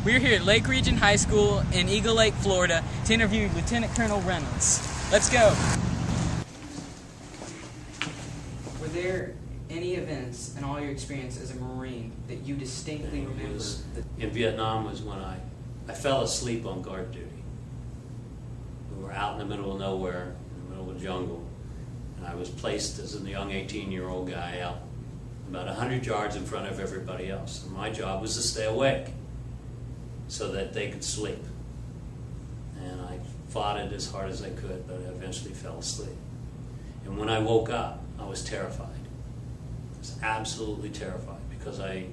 We're here at Lake Region High School in Eagle Lake, Florida, to interview Lieutenant Colonel Reynolds. Let's go. Were there any events in all your experience as a Marine that you distinctly remember? In Vietnam was when I fell asleep on guard duty. We were out in the middle of nowhere, in the middle of the jungle, and I was placed as a young 18-year-old guy out about 100 yards in front of everybody else. And my job was to stay awake so that they could sleep. And I fought it as hard as I could, but I eventually fell asleep. And when I woke up, I was terrified. I was absolutely terrified because I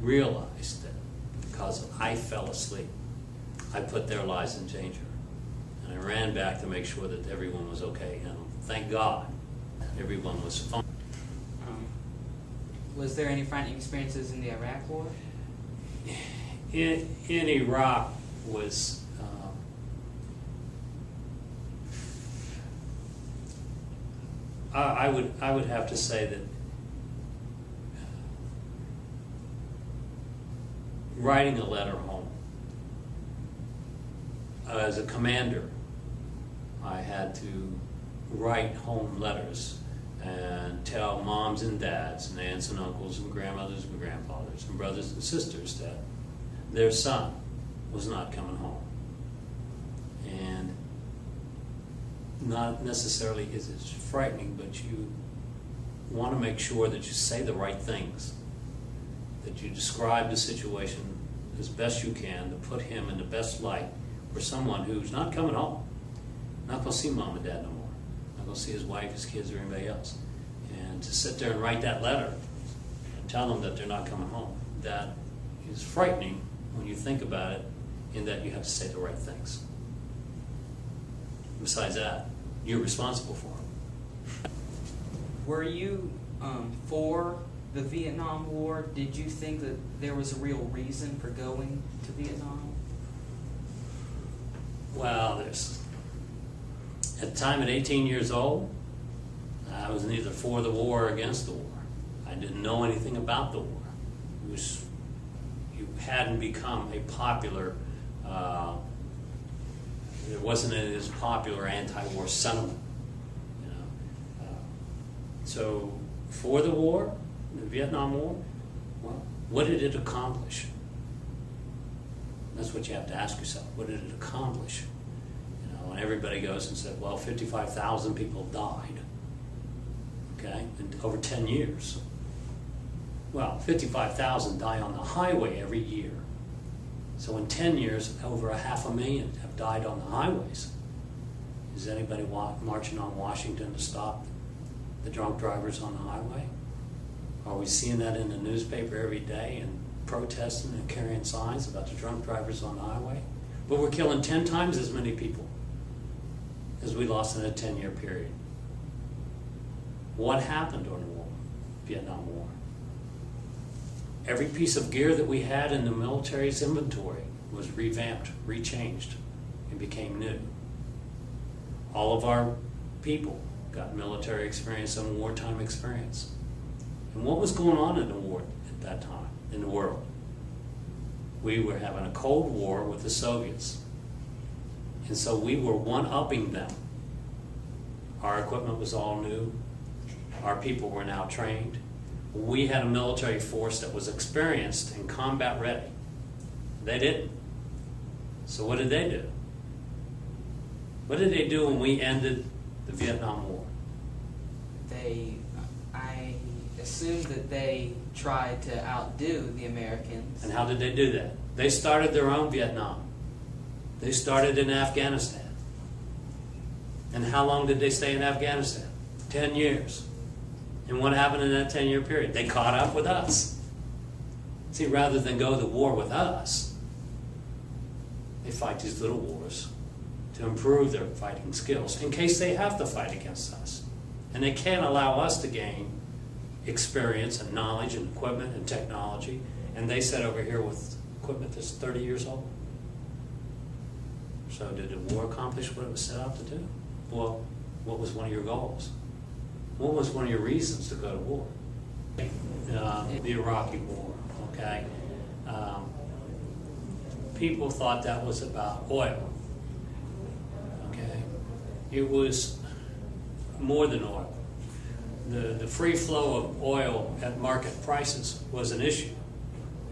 realized that because I fell asleep, I put their lives in danger. And I ran back to make sure that everyone was okay. And thank God, everyone was fine. Was there any frightening experiences in the Iraq War? In Iraq was I would have to say that writing a letter home as a commander, I had to write home letters and tell moms and dads and aunts and uncles and grandmothers and grandfathers and brothers and sisters that their son was not coming home. And not necessarily is it frightening, but you want to make sure that you say the right things, that you describe the situation as best you can to put him in the best light for someone who's not coming home, not going to see mom and dad no more, not going to see his wife, his kids, or anybody else. And to sit there and write that letter and tell them that they're not coming home, that is frightening when you think about it, in that you have to say the right things. Besides that, you're responsible for them. Were you for the Vietnam War? Did you think that there was a real reason for going to Vietnam? Well, at the time, at 18 years old, I was neither for the war or against the war. I didn't know anything about the war. You hadn't become a popular, there wasn't as popular anti-war sentiment. You know? So for the war, the Vietnam War, well, what did it accomplish? That's what you have to ask yourself. What did it accomplish? You know, and everybody goes and said, well, 55,000 people died, okay, in over 10 years. Well, 55,000 die on the highway every year. So in 10 years, over 500,000 have died on the highways. Is anybody marching on Washington to stop the drunk drivers on the highway? Are we seeing that in the newspaper every day and protesting and carrying signs about the drunk drivers on the highway? But we're killing 10 times as many people as we lost in a 10-year period. What happened during the war, Vietnam War? Every piece of gear that we had in the military's inventory was revamped, rechanged, and became new. All of our people got military experience and wartime experience. And what was going on in the war at that time in the world? We were having a Cold War with the Soviets. And so we were one-upping them. Our equipment was all new. Our people were now trained. We had a military force that was experienced and combat ready. They didn't. So what did they do? What did they do when we ended the Vietnam War? I assume that they tried to outdo the Americans. And how did they do that? They started their own Vietnam. They started in Afghanistan. And how long did they stay in Afghanistan? 10 years. And what happened in that 10-year period? They caught up with us. See, rather than go to war with us, they fight these little wars to improve their fighting skills in case they have to fight against us. And they can't allow us to gain experience and knowledge and equipment and technology. And they sit over here with equipment that's 30 years old. So did the war accomplish what it was set out to do? Well, what was one of your goals? What was one of your reasons to go to war? The Iraqi War, okay? people thought that was about oil. Okay? It was more than oil. The free flow of oil at market prices was an issue,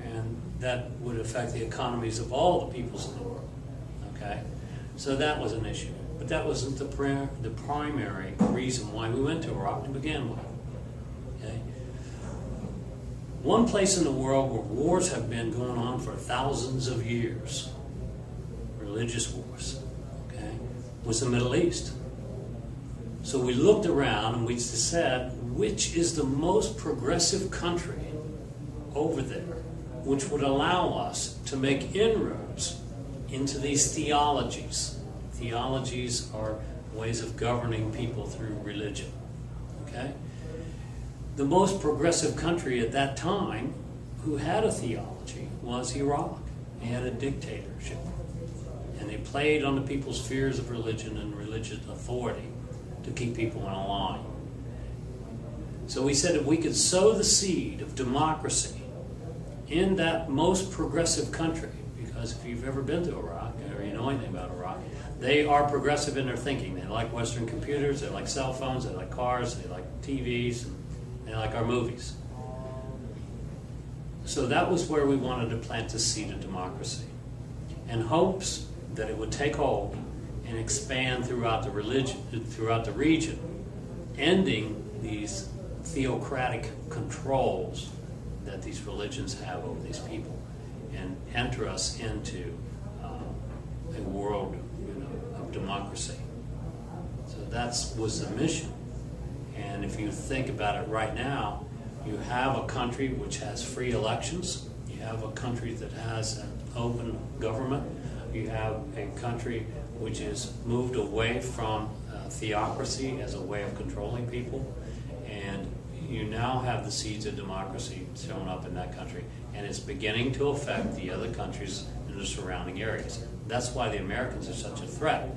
and that would affect the economies of all the peoples in the world. Okay? So that was an issue. But that wasn't the primary reason why we went to Iraq to begin with. Okay? One place in the world where wars have been going on for thousands of years, religious wars, okay, was the Middle East. So we looked around and we said, which is the most progressive country over there, which would allow us to make inroads into these theologies. Theologies are ways of governing people through religion. Okay? The most progressive country at that time who had a theology was Iraq. They had a dictatorship. And they played on the people's fears of religion and religious authority to keep people in a line. So we said if we could sow the seed of democracy in that most progressive country, because if you've ever been to Iraq or you know anything about Iraq, they are progressive in their thinking. They like Western computers, they like cell phones, they like cars, they like TVs, and they like our movies. So that was where we wanted to plant the seed of democracy, in hopes that it would take hold and expand throughout the region, ending these theocratic controls that these religions have over these people, and enter us into a world, of democracy. So that was the mission. And if you think about it right now, you have a country which has free elections. You have a country that has an open government. You have a country which has moved away from theocracy as a way of controlling people. And you now have the seeds of democracy shown up in that country. And it's beginning to affect the other countries in the surrounding areas. That's why the Americans are such a threat.